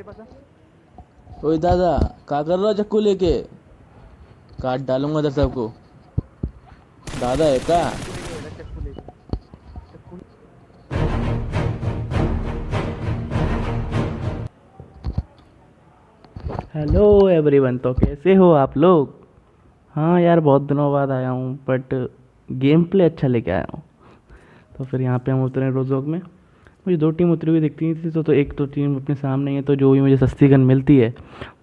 ओए दादा, क्या कर रहा हो चक्कू लेके? काट डालूंगा इधर सबको। दादा है क्या? Hello everyone. तो कैसे हो आप लोग? हाँ यार, बहुत दिनों बाद आया हूँ बट गेम प्ले अच्छा लेके आया हूँ। तो फिर यहाँ पे हम उतरे रोजोग में। मुझे दो टीम उतरी हुई दिखती थी, तो एक तो टीम अपने सामने ही है, तो जो भी मुझे सस्ती गन मिलती है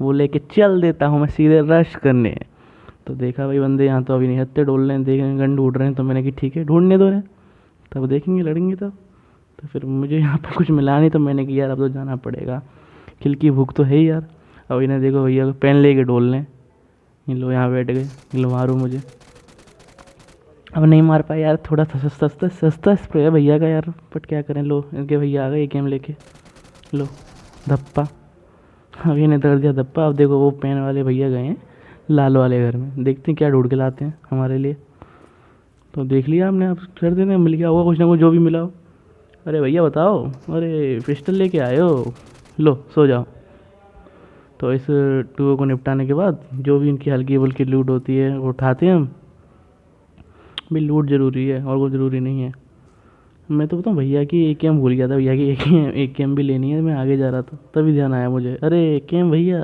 वो लेके चल देता हूँ मैं सीधे रश करने। तो देखा भाई बंदे यहाँ तो अभी नहीं हत्ते डोल रहे हैं, देख रहे हैं गन ढूंढ रहे हैं, तो मैंने कि ठीक है ढूंढने दो रहे, तब देखेंगे लड़ेंगे तब। तो फिर मुझे यहाँ पर कुछ मिला नहीं, तो मैंने कि यार अब तो जाना पड़ेगा, किल की भूख तो है ही यार। अब इन्हें देखो भैया पेन लेके डोल लें। इन लोग यहाँ बैठ गए, इन लोग मारो मुझे। अब नहीं मार पाए यार, थोड़ा सा सस्ता सस्ता सस्ता स्प्रे है भैया का यार, बट क्या करें। लो इनके भैया आ गए गेम लेके। लो धप्पा। अब इन्हें दर्द दिया धप्पा। अब देखो वो पेन वाले भैया गए हैं लाल वाले घर में, देखते हैं क्या ढूंढ के लाते हैं हमारे लिए। तो देख लिया हमने, अब कर देते हैं, मिल गया होगा कुछ ना कुछ जो भी मिला हो। अरे भैया बताओ, अरे पिस्टल लेके आए हो, लो सो जाओ। तो इस टूओ को निपटाने के बाद जो भी इनकी हल्की फुल्की लूट होती है वो उठाते हैं हम। भाई लूट ज़रूरी है और वो ज़रूरी नहीं है। मैं तो बताऊँ भैया की AKM भूल गया था, भैया की AKM भी लेनी है। मैं आगे जा रहा था तभी ध्यान आया मुझे, अरे AKM भैया,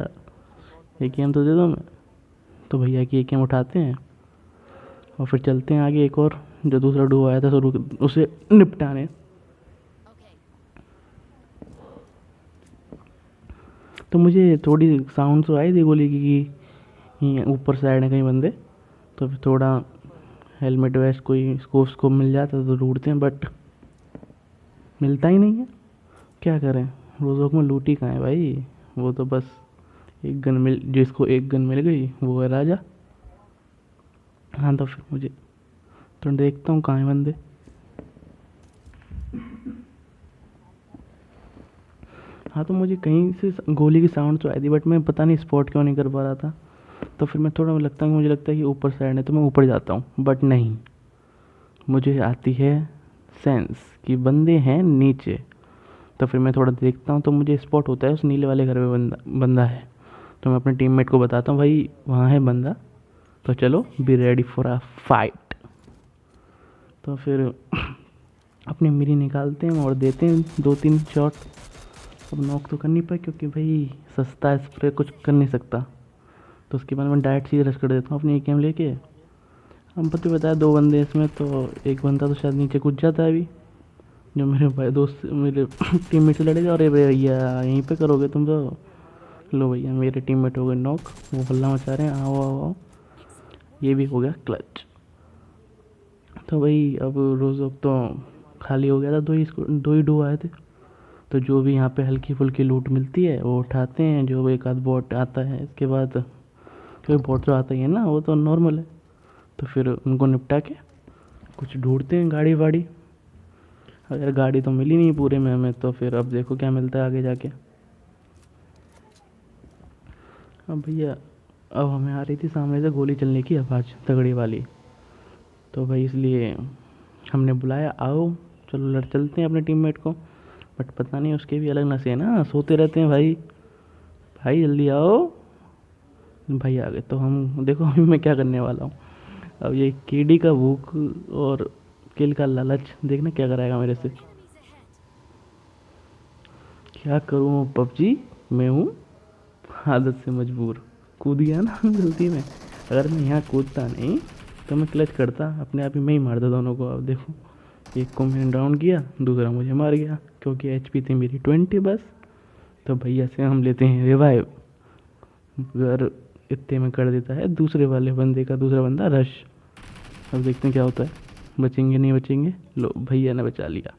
AKM तो दे दो। मैं तो भैया की AKM उठाते हैं और फिर चलते हैं आगे। एक और जो दूसरा डुओ आया था तो उसे निपटाने। तो मुझे थोड़ी साउंड तो आई थी गोली की कि ऊपर साइड है कहीं बंदे। तो फिर थोड़ा हेलमेट वेस्ट कोई स्कोप स्कोप मिल जाता तो ढूंढते हैं, बट मिलता ही नहीं है। क्या करें, रोज़ोक में लूटी कहाँ है भाई। वो तो बस एक गन मिल, जिसको एक गन मिल गई वो है राजा। हाँ तो फिर मुझे तो देखता हूँ कहाँ है बंदे। हाँ तो मुझे कहीं से गोली की साउंड तो आई थी, बट मैं पता नहीं स्पॉट क्यों नहीं कर पा रहा था। तो फिर मैं थोड़ा लगता है, मुझे लगता है कि ऊपर साइड है, तो मैं ऊपर जाता हूँ, बट नहीं, मुझे आती है सेंस कि बंदे हैं नीचे। तो फिर मैं थोड़ा देखता हूँ, तो मुझे स्पॉट होता है उस नीले वाले घर में बंदा बंदा है। तो मैं अपने टीममेट को बताता हूँ भाई वहाँ है बंदा, तो चलो be ready for a fight. तो फिर अपनी मिरी निकालते हैं और देते हैं 2-3 शॉट। अब नॉक तो कर नहीं पाए क्योंकि भाई सस्ता स्प्रे कुछ कर नहीं सकता। तो उसके बाद मैं डायरेक्ट सीधे रश कर देता हूँ अपनी AKM लेके। अब तो बताया दो बंदे इसमें, तो एक बंदा तो शायद नीचे कूद जाता है अभी, जो मेरे भाई दोस्त मेरे टीममेट से लड़ेगा। और भैया यहीं पे करोगे तुम तो। लो भैया मेरे टीममेट हो गए नॉक, वो हल्ला मचा रहे हैं, आओ आओ आओ। ये भी हो गया क्लच। तो भाई अब रोज़ तो खाली हो गया था, दो ही डो आए थे। तो जो भी यहाँ पे हल्की फुल्की लूट मिलती है वो उठाते हैं। जो एक आध बॉट आता है, इसके बाद कोई बॉट तो आता ही है ना, वो तो नॉर्मल है। तो फिर उनको निपटा के कुछ ढूंढते हैं गाड़ी वाड़ी। अगर गाड़ी तो मिली नहीं पूरे में हमें, तो फिर अब देखो क्या मिलता है आगे जाके। अब भैया अब हमें आ रही थी सामने से गोली चलने की आवाज़ तगड़ी वाली। तो भाई इसलिए हमने बुलाया, आओ चलो लड़ चलते हैं अपने टीममेट को। बट पता नहीं उसके भी अलग नशे हैं ना, सोते रहते हैं भाई। भाई जल्दी आओ। भाई आ गए, तो हम देखो अभी मैं क्या करने वाला हूँ। अब ये केडी का भूख और किल का लालच देखना क्या कराएगा मेरे से। क्या करूँ पबजी, मैं हूँ आदत से मजबूर। कूद गया ना गलती में। अगर मैं यहाँ कूदता नहीं तो मैं क्लच करता, अपने आप ही मैं ही मारता दोनों को। अब देखो एक को मैंने डाउन किया, दूसरा मुझे मार गया क्योंकि HP थी मेरी 20 बस। तो भैया से हम लेते हैं रिवाइव। अगर इतने में कर देता है दूसरे वाले बंदे का दूसरा बंदा रश। अब देखते हैं क्या होता है, बचेंगे नहीं बचेंगे। लो भैया ने बचा लिया,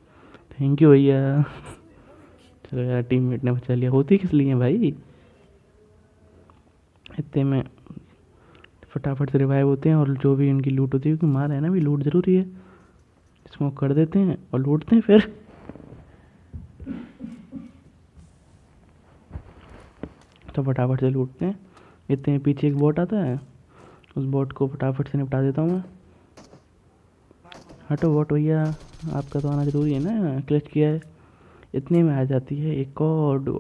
थैंक यू भैया। चलो यार टीममेट ने बचा लिया, होती किस लिए भाई। इतने में फटाफट से रिवाइव होते हैं और जो भी इनकी लूट होती है, क्योंकि मार है ना भी लूट ज़रूरी है। स्मोक कर देते हैं और लूटते हैं फिर। तो फटाफट से लूटते हैं। इतने में पीछे एक बॉट आता है, उस बॉट को फटाफट से निपटा देता हूँ मैं। हटो बॉट भैया, आपका तो आना ज़रूरी है ना, क्लच किया है। इतने में आ जाती है एक और डुओ।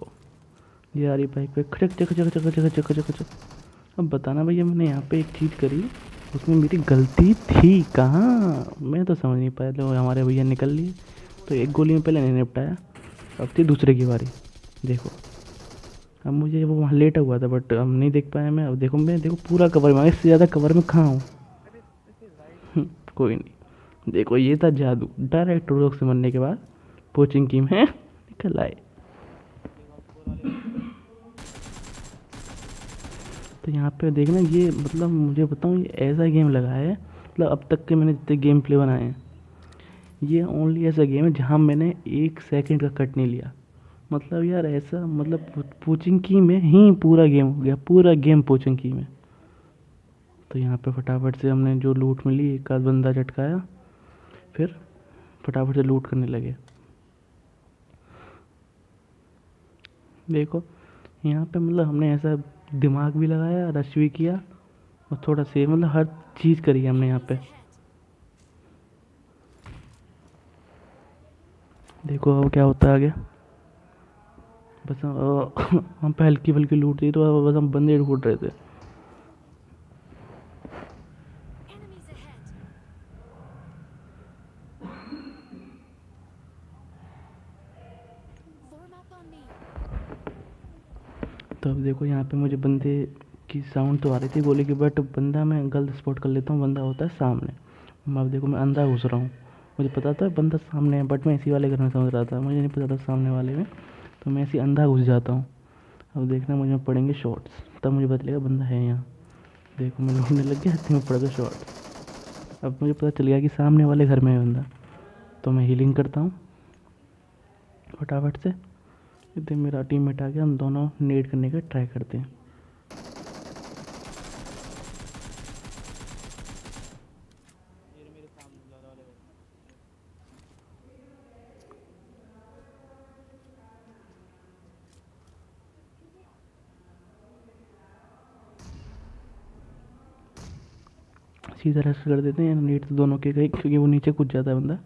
ये आ रही बाइक पे, खचक चक चक चक चक चक चक चक। अब बताना भैया, मैंने यहाँ पे एक चीज़ करी, उसमें मेरी गलती थी कहाँ, मैं तो समझ नहीं पाया। तो हमारे भैया निकल लिए, तो एक गोली में पहले नहीं निपटाया, अब थी दूसरे की बारी। देखो, अब मुझे वो वहाँ लेटा हुआ था बट अब नहीं देख पाया मैं। अब देखो, मैं देखो पूरा कवर में, इससे ज़्यादा कवर में कहाँ हूँ। कोई नहीं, देखो ये था जादू, डायरेक्ट रोग से मरने के बाद पोचिंग की में निकल आए। तो यहाँ पे देखना, ये मतलब मुझे बताऊँ, ये ऐसा गेम लगा है, मतलब अब तक के मैंने जितने गेम प्ले बनाए हैं, ये ओनली ऐसा गेम है जहाँ मैंने 1 सेकंड का कट नहीं लिया। मतलब यार ऐसा, मतलब पोचिंग की में ही पूरा गेम हो गया, पूरा गेम पोचिंग की में। तो यहाँ पे फटाफट से हमने जो लूट मिली, एक आध बंदा चटकाया, फिर फटाफट से लूट करने लगे। देखो यहाँ पे मतलब हमने ऐसा दिमाग भी लगाया, रश भी किया, और थोड़ा से मतलब हर चीज़ करी है हमने यहाँ पे। देखो अब क्या होता है आगे। बस हम पे हल्की फुल्की लूट थी, तो अब बस हम बंदे ढूंढ रहे थे। Enemies ahead. Form up on me. तो अब देखो यहाँ पे मुझे बंदे की साउंड तो आ रही थी गोली की, बट बंदा मैं गलत स्पॉट कर लेता हूँ, बंदा होता है सामने। अब देखो मैं अंदर घुस रहा हूँ, मुझे पता था बंदा सामने है, बट मैं इसी वाले घर में समझ रहा था, मुझे नहीं पता था सामने वाले में। तो मैं ऐसे ही अंधा घुस जाता हूँ। अब देखना मुझे में पड़ेंगे शॉट्स, तब मुझे पता चलेगा बंदा है यहाँ। देखो मैं लूटने लग गया, हाथ में पड़ गया शॉट। अब मुझे पता चल गया कि सामने वाले घर में है बंदा, तो मैं हीलिंग करता हूँ फटाफट से। इतने मेरा टीममेट आ गया, हम दोनों नेड करने का ट्राई करते हैं। सीधा रेस्ट कर देते हैं, नेट तो दोनों के गए, क्योंकि वो नीचे कूद जाता है बंदा।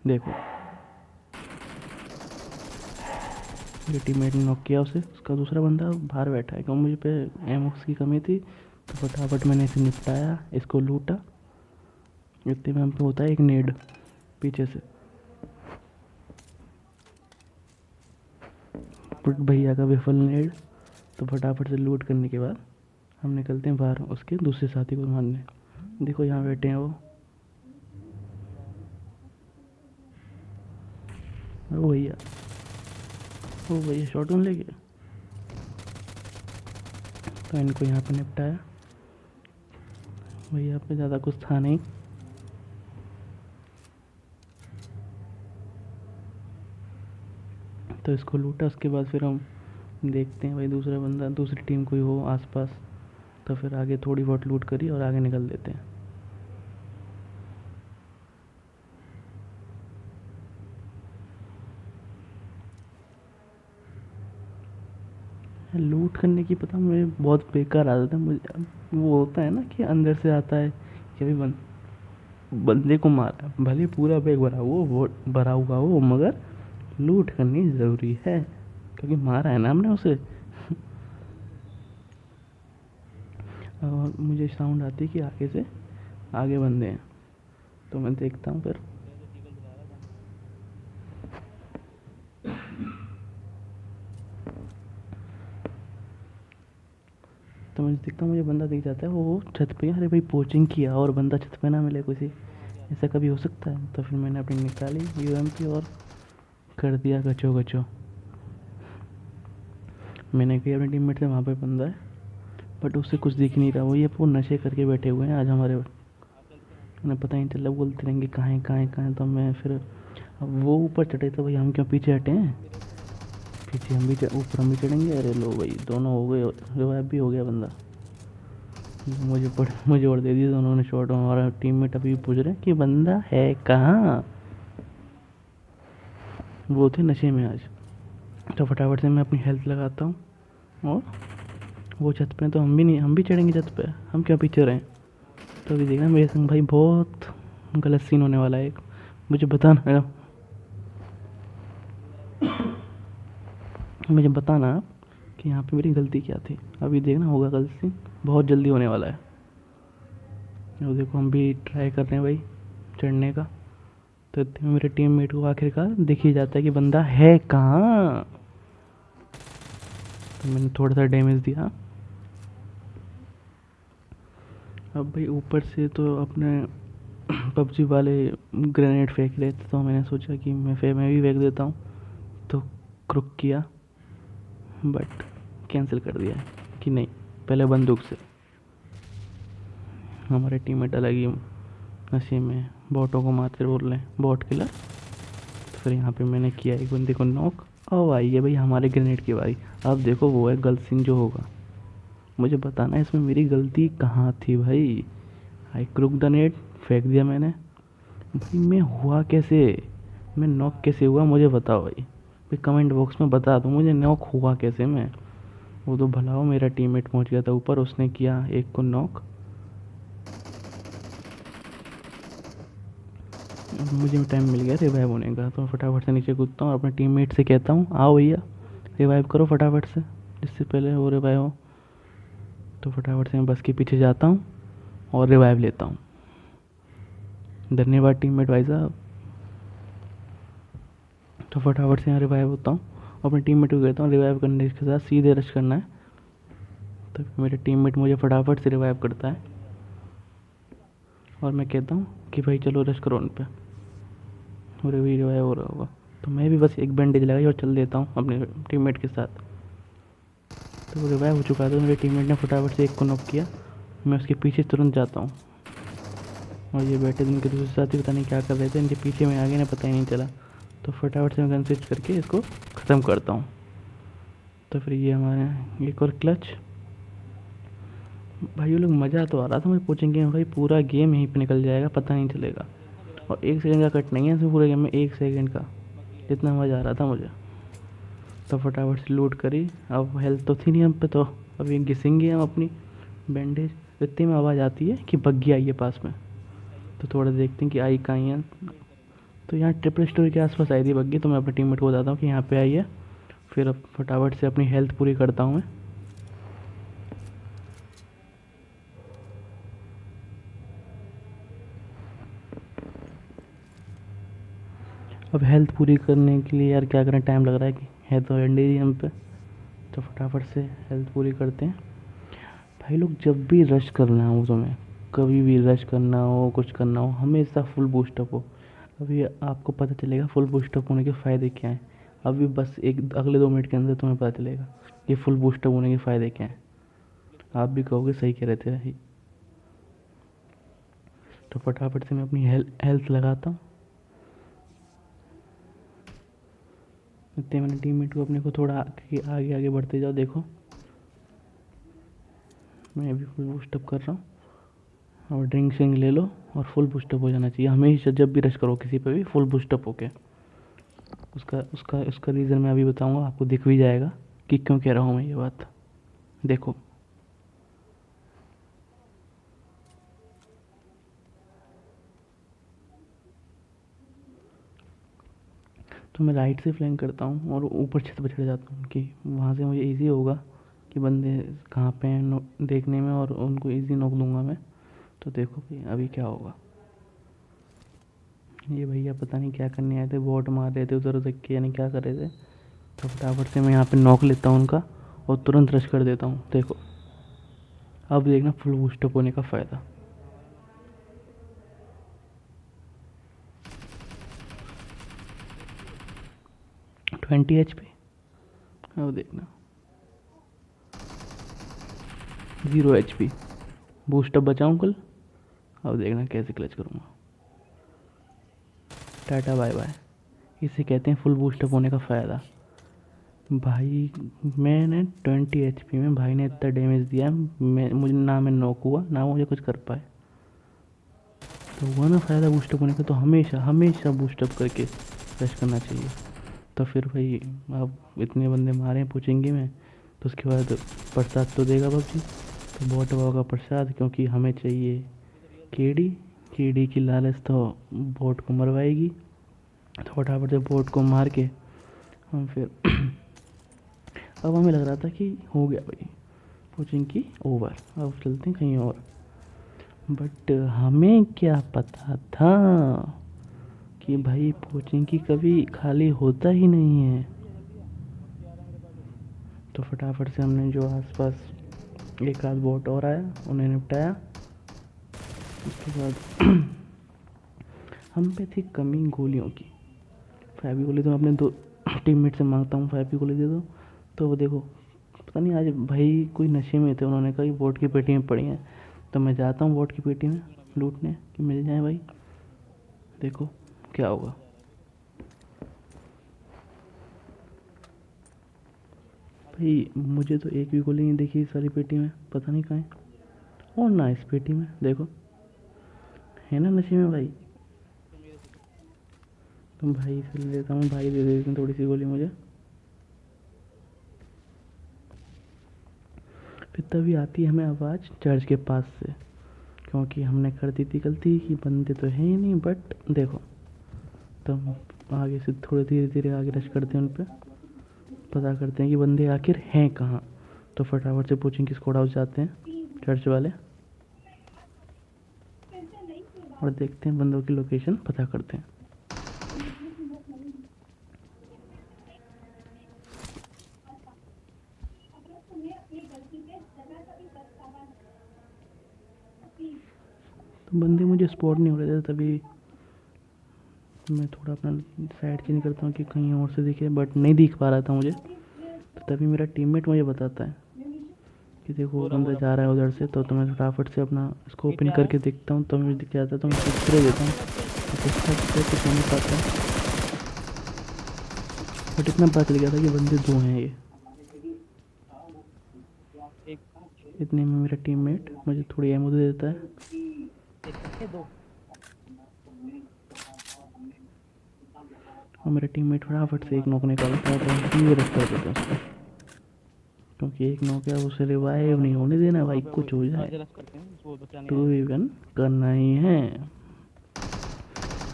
देखो ये टीममेट ने नॉक किया उसे, उसका दूसरा बंदा बाहर बैठा है, क्योंकि मुझे पे एमओक्स की कमी थी, तो फटाफट मैंने इसे निपटाया, इसको लूटा। इतने में हम पे होता है एक नेड पीछे से, बट भैया का विफल नेड। तो फटाफट से लूट करने के बाद हम निकलते हैं बाहर उसके दूसरे साथी को मारने। देखो यहाँ बैठे हैं वो भैया, वो भैया शॉटगन लेके। तो इनको यहाँ पे निपटाया, भैया पे ज़्यादा कुछ था नहीं। तो इसको लूटा, उसके बाद फिर हम देखते हैं भाई दूसरा बंदा, दूसरी टीम कोई हो आसपास, तो फिर आगे थोड़ी बहुत लूट करी और आगे निकल देते हैं। लूट करने की पता मुझे बहुत बेकार आदत है मुझे। वो होता है ना कि अंदर से आता है कि अभी बंदे को मारा, भले पूरा बैग भरा हो, वो भरा हुआ हो, मगर लूट करनी ज़रूरी है, क्योंकि मारा है ना हमने उसे। और मुझे साउंड आती है कि आगे से आगे बंदे हैं, तो मैं देखता हूँ फिर। तो मैं देखता हूँ, मुझे बंदा दिख जाता है, वो छत पे। अरे भाई पोचिंग किया और बंदा छत पे ना मिले किसी, ऐसा कभी हो सकता है? तो फिर मैंने अपनी निकाली यूएमपी और कर दिया गचो गचो। मैंने कही अपने टीममेट से वहाँ पे बंदा है, बट उससे कुछ दिख नहीं रहा, वो ये वो नशे करके बैठे हुए हैं आज हमारे, उन्हें पता ही नहीं चला, बोलते रहेंगे कहाँ है कहाँ है कहाँ है। तो मैं फिर, अब वो ऊपर चढ़े तो भाई हम क्यों पीछे हटे हैं, पीछे हम भी ऊपर हम भी चढ़ेंगे। अरे लो भाई, दोनों हो गए, रिवाइव भी हो गया बंदा। मुझे और दे दिया दोनों ने शॉट। हमारा टीममेट अभी पूछ रहे हैं कि बंदा है कहाँ, वो थे नशे में आज। तो फटाफट से मैं अपनी हेल्थ लगाता हूँ, और वो छत पे हैं, तो हम भी नहीं, हम भी चढ़ेंगे छत पे, हम क्यों पीछे रहें। तो अभी देखना मेरे संग भाई बहुत गलत सीन होने वाला है एक, मुझे बताना आप कि यहाँ पे मेरी गलती क्या थी। अभी देखना होगा गलती, बहुत जल्दी होने वाला है। और देखो हम भी ट्राई कर रहे हैं भाई चढ़ने का। तो इतने में मेरे टीममेट को आखिरकार दिख ही जाता है कि बंदा है कहाँ। तो मैंने थोड़ा सा डैमेज दिया। अब भाई ऊपर से तो अपने पबजी वाले ग्रेनेड फेंक रहे थे, तो मैंने सोचा कि मैं भी फेंक देता हूँ। तो क्रुक किया, बट कैंसिल कर दिया कि नहीं, पहले बंदूक से। हमारे टीममेट अलग ही नशे में बॉटों को मारते बोल रहे हैं बॉट किलर। तो फिर यहाँ पे मैंने किया एक बंदे को नॉक। अब आई है भाई हमारे ग्रेनेड की बारी। अब देखो वो है गलत सीन जो होगा। मुझे बताना है इसमें मेरी गलती कहाँ थी भाई। आई क्रुक द नेट, फेंक दिया मैंने। भाई मैं हुआ कैसे, मैं नॉक कैसे हुआ मुझे बताओ भाई। भाई कमेंट बॉक्स में बता दो मुझे नॉक हुआ कैसे मैं। वो तो भला हो मेरा टीममेट पहुंच गया था ऊपर, उसने किया एक को नॉक। मुझे टाइम मिल गया रिवाइव होने का, तो फटाफट से नीचे कूदता हूँ और अपने टीममेट से कहता हूँ आओ भैया रिवाइव करो फटाफट से, जिससे पहले वो रिवाइव हो। तो फटाफट से मैं बस के पीछे जाता हूँ और रिवाइव लेता हूँ। धन्यवाद टीममेट भाई साहब। तो फटाफट से यहाँ रिवाइव होता हूँ, अपने टीममेट को कहता हूँ रिवाइव करने के साथ सीधे रश करना है। तो मेरे टीममेट मुझे फटाफट से रिवाइव करता है और मैं कहता हूँ कि भाई चलो रश करो उन पर, और भी रिवाइव हो रहा होगा। तो मैं भी बस एक बैंडेज लगाई और चल देता हूँ अपने टीममेट के साथ। तो वो रिवाइव हो चुका था, तो मेरे टीममेट ने फटाफट से एक को नॉक किया। मैं उसके पीछे तुरंत जाता हूँ, और ये बैठे दिन के दूसरे साथी पता नहीं क्या कर रहे थे, इनके पीछे में आगे ना पता ही नहीं चला। तो फटाफट से मैं गन स्विच करके इसको ख़त्म करता हूँ। तो फिर ये हमारे एक और क्लच। भाई वो लोग मज़ा तो आ रहा था, मुझे पूछेंगे भाई पूरा गेम यहीं पे निकल जाएगा पता नहीं चलेगा। और 1 सेकंड का कट नहीं है इसमें पूरे गेम में, 1 सेकंड का। इतना मज़ा आ रहा था मुझे। तो फटाफट से लूट करी। अब हेल्थ तो थी नहीं हम पे, तो अभी घिसेंगे हम अपनी बैंडेज। इतने में आवाज़ आती है कि बग्गी आई है पास में। तो थोड़ा देखते हैं कि आई कहाँ है। तो यहाँ ट्रिपल स्टोरी के आसपास आई थी बग्गी, तो मैं अपने टीममेट को बताता हूँ कि यहाँ पे आई है। फिर अब फटाफट से अपनी हेल्थ पूरी करता हूँ मैं। अब हेल्थ पूरी करने के लिए यार क्या करें, टाइम लग रहा है कि है तो बैंडेज ही हम पे। तो फटाफट से हेल्थ पूरी करते हैं। भाई लोग जब भी रश करना हो तुम्हें, कभी भी रश करना हो कुछ करना हो, हमेशा फुल बूस्टअप हो। अभी आपको पता चलेगा फुल बूस्टअप होने के फ़ायदे क्या हैं। अभी बस एक अगले 2 मिनट के अंदर तुम्हें पता चलेगा कि फुल बूस्टअप होने के फ़ायदे क्या हैं। आप भी कहोगे सही कह रहे थे भाई। तो फटाफट से मैं अपनी हेल्थ लगाता हूँ। इतने मैंने टीममेट को अपने को थोड़ा आगे आगे आगे बढ़ते जाओ। देखो मैं अभी फुल बूस्टअप कर रहा हूँ। और ड्रिंक शिंक ले लो और फुल बूस्टअप हो जाना चाहिए हमेशा, जब भी रश करो किसी पे भी फुल बूस्टअप होके। उसका उसका उसका रीज़न मैं अभी बताऊंगा, आपको दिख भी जाएगा कि क्यों कह रहा हूँ मैं ये बात। देखो तो मैं राइट से फ्लैंक करता हूँ और ऊपर छत पर चढ़ जाता हूँ कि वहाँ से मुझे इजी होगा कि बंदे कहाँ पे हैं देखने में, और उनको इजी नॉक दूंगा मैं। तो देखो भाई अभी क्या होगा। ये भैया पता नहीं क्या करने आए थे, बॉट मार रहे थे उधर उधर के, यानी क्या कर रहे थे। तो फटाफट से मैं यहाँ पे नॉक लेता हूँ उनका और तुरंत रश कर देता हूँ। देखो अब देखना फुल बूस्टअप होने का फ़ायदा। 20 HP। अब देखना 0 HP। बूस्टअप बचाऊँ कल। अब देखना कैसे क्लच करूँगा। Tata bye bye. इसे कहते हैं फुल बूस्टअप होने का फ़ायदा। भाई मैंने 20 HP में भाई ने इतना डैमेज दिया, मैं नॉक हुआ ना मुझे कुछ कर पाए। तो हुआ ना फ़ायदा बूस्टअप होने का। तो हमेशा हमेशा बूस्टअप करके रश करना चाहिए। तो फिर भाई अब इतने बंदे मारे पूछेंगे मैं, तो उसके बाद प्रसाद तो देगा पबजी। तो बॉट होगा प्रसाद, क्योंकि हमें चाहिए केडी। केडी की लालच तो बोट को मरवाएगी। तो फटाफट से बोट को मार के हम फिर अब हमें लग रहा था कि हो गया भाई, कोचिंग की ओवर, अब चलते हैं कहीं और। बट हमें क्या पता था कि भाई कोचिंग की कभी खाली होता ही नहीं है। तो फटाफट से हमने जो आसपास एक आध बोट और आया उन्हें निपटाया। उसके बाद हम पे थी कमी गोलियों की। 5 गोली तो मैं अपने 2 टीममेट से मांगता हूँ, 5 गोली दे दो। तो वो देखो, पता नहीं आज भाई कोई नशे में थे, उन्होंने कहा कि बोट की पेटी में पड़ी हैं। तो मैं जाता हूँ बोट की पेटी में लूटने कि मिल जाए भाई, देखो क्या होगा। भाई मुझे तो एक भी गोली नहीं दिखी इस सारी पेटी में, पता नहीं कहाँ है। और ना इस पेटी में देखो, है ना नशे में भाई। तुम भाई से ले लेता हूँ, भाई दे देते हैं थोड़ी सी गोली मुझे। फिर तभी आती है हमें आवाज़ चर्च के पास से, क्योंकि हमने कर दी थी गलती कि बंदे तो हैं ही नहीं। बट देखो, तो हम आगे से थोड़े धीरे धीरे आगे रश करते हैं, उन पर पता करते हैं कि बंदे आखिर हैं कहाँ। तो फटाफट से कोचिंग की स्क्वाड हाउस जाते हैं चर्च वाले, और देखते हैं बंदों की लोकेशन पता करते हैं। तो बंदे मुझे स्पॉट नहीं हो रहे थे, तभी मैं थोड़ा अपना साइड चेंज करता हूँ कि कहीं और से दिखे, बट नहीं दिख पा रहा था मुझे। तो तभी मेरा टीममेट मुझे बताता है कि देखो वो बंदा जा रहा है उधर से। तो मैं फटाफट से अपना इसको ओपन करके देखता हूँ, तो मुझे दिख जाता है। तो मैं स्प्रे देता हूँ, तो कुछ नहीं पाता है। बट इतना पता चल गया था कि बंदे 2 हैं ये। इतने में मेरा टीममेट मुझे थोड़ी एमो दे देता है। और मेरा टीममेट फटाफट से एक नॉक निकालता है, तो हम सीधे रख कर देते हैं उसको, क्योंकि एक नॉक है उसे रिवाइव नहीं होने देना भाई, कुछ हो जाए। 2v1 करना ही है।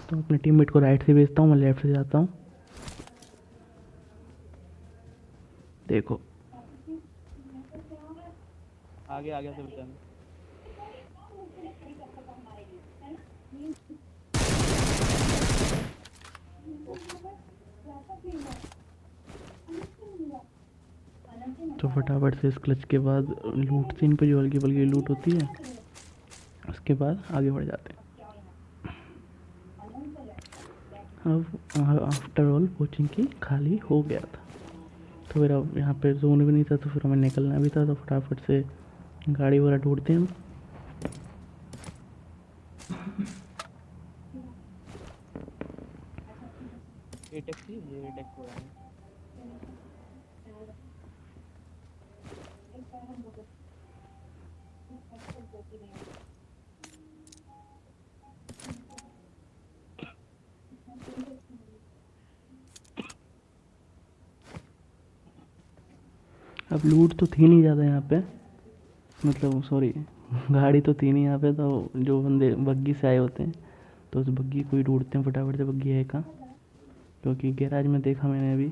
तो अपने टीममेट को राइट से भेजता हूँ, मैं लेफ्ट से जाता हूँ। देखो आगे आगे से बचाना। तो फटाफट से इस क्लच के बाद लूट सीन पे जो हल्की फुल्की लूट होती है, उसके बाद आगे बढ़ जाते हैं। अब आफ्टर ऑल कोचिंग की खाली हो गया था, तो फिर अब यहाँ पे जोन भी नहीं था, तो फिर हमें निकलना भी था। तो फटाफट से गाड़ी वगैरह ढूंढते हैं हम। ये टैक्सी, ये टैक्सी हो रहा है। अब लूट तो थी नहीं ज़्यादा यहाँ पे, मतलब सॉरी गाड़ी तो थी नहीं यहाँ पे। तो जो बंदे बग्गी से आए होते हैं, तो उस बग्गी को ही ढूंढते हैं फटाफट से, बग्गी है कहाँ, क्योंकि गैराज में देखा मैंने अभी।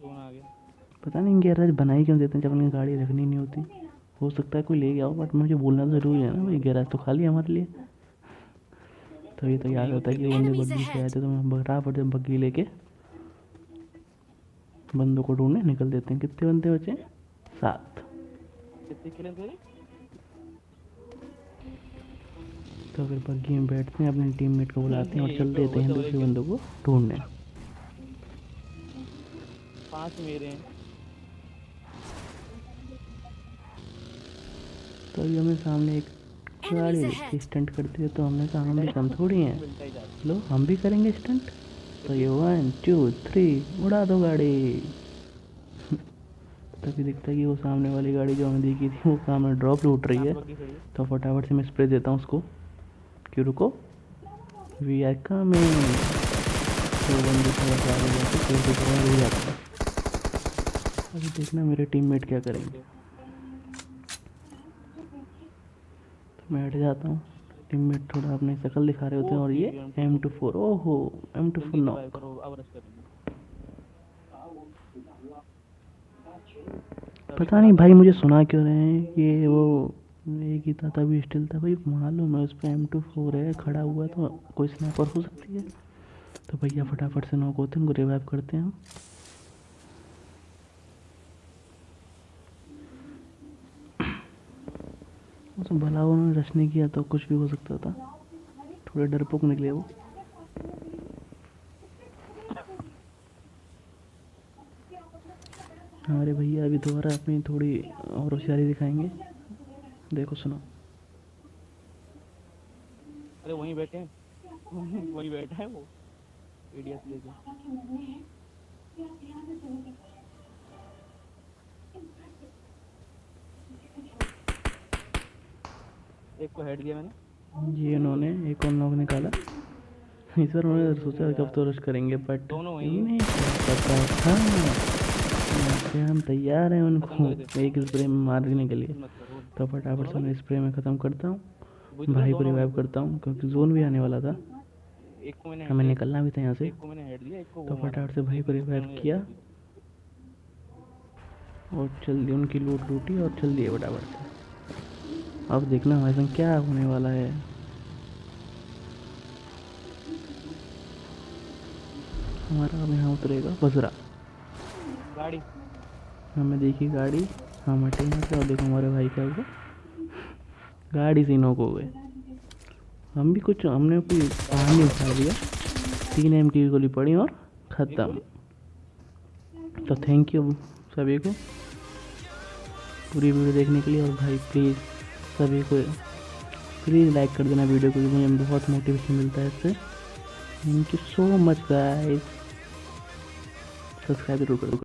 कौन आ गया? पता नहीं गैराज बनाई क्यों देते हैं जब उन्हें गाड़ी रखनी नहीं होती। हो सकता है कोई ले गया हो, बट मुझे बोलना तो ज़रूरी है ना भाई, गैराज तो खाली है हमारे लिए। तो ये तो याद होता है कि बंदे Enemies बग्गी से आए ahead! थे, तो मैं फटाफट से बग्गी लेके बंदों को ढूंढने निकल देते हैं। कितने बंदे बचे? 7। कितने किले तेरे? तो फिर बग्गी में बैठते हैं, अपने टीममेट को बुलाते हैं और चल देते हैं दूसरे बंदों को ढूंढने। 5 मेरे हैं। तो अभी हमें सामने एक गाड़ी देखी स्टंट करती है, तो हमने कहा हम भी कम थोड़ी हैं, मिलता ही जाता लो हम भी करेंगे स्टंट। तो ये 1 2 3 उड़ा दो गाड़ी। तभी दिखता है कि वो सामने वाली गाड़ी जो हमें दिखी थी वो सामने ड्रॉप लूट रही है। बग्गी खड़ी है। तो फटाफट से मैं स्प्रे देता हूँ उसको कि रुको, वी आर कमिंग। तो बंदे थोड़ा सा आगे जाके फिर भी थोड़ा रुक जाता है। अभी देखना मेरे टीममेट क्या करेंगे। तो मैं हट जाता हूँ, टीममेट थोड़ा अपनी शक्ल दिखा रहे होते हैं और ये M24 ओहो M24 जल्दी नॉक। रिवाइव करो, अब रश करेंगे। पता नहीं भाई मुझे सुना क्यों रहे हैं ये वो एक ही था तभी स्टिल था भाई, मालूम है उस पर M24 है, खड़ा हुआ तो कोई स्नाइपर हो सकती है। तो भैया फटाफट से नॉक होते हैं, उनको रिवाइव करते हैं हम। उसमें भला उन्होंने रश नहीं किया तो कुछ भी हो सकता था, थोड़े डरपोक निकले वो। हमारे भैया अभी दोबारा अपनी थोड़ी और होशियारी दिखाएंगे, देखो सुनो। अरे वहीं बैठे हैं वहीं बैठा है वो एडीएस लेके। एक को हेड दिया मैंने। जी उन्होंने एक और नॉक निकाला। इस बार उन्होंने सोचा कि अब तो रश करेंगे बट दोनों वहीं हैं। इन्हें क्या पता था कि हम तैयार हैं उनको एक स्प्रे में मारने के लिए। मत करो। तो फटाफट से मैं स्प्रे में ख़त्म करता हूँ, बुझ गए भाई को दोनों रिवाइव वहीं। करता हूँ क्योंकि जोन भी आने वाला था, एक को मैंने हमें निकलना भी था यहाँ से। एक को मैंने हेड दिया, एक को तो वो मारा। फटाफट से भाई को रिवाइव किया और जल्दी उनकी लूट लूटी और चल दिए फटाफट से। अब देखना हमारे संग क्या होने वाला है। हमारा अब यहाँ उतरेगा बजरा, गाड़ी। हमें देखी गाड़ी, हम हटे यहाँ से और देखो हमारे भाई क्या हुआ, गाड़ी से नॉक हो गए। हम भी कुछ हमने कोई कहानी उठा दिया, 3 M की गोली पड़ी और ख़त्म। तो थैंक यू सभी को पूरी वीडियो देखने के लिए, और भाई प्लीज़ सभी को प्लीज़ लाइक कर देना वीडियो को, मुझे बहुत मोटिवेशन मिलता है इससे। Thank you so much guys, subscribe जरूर करो।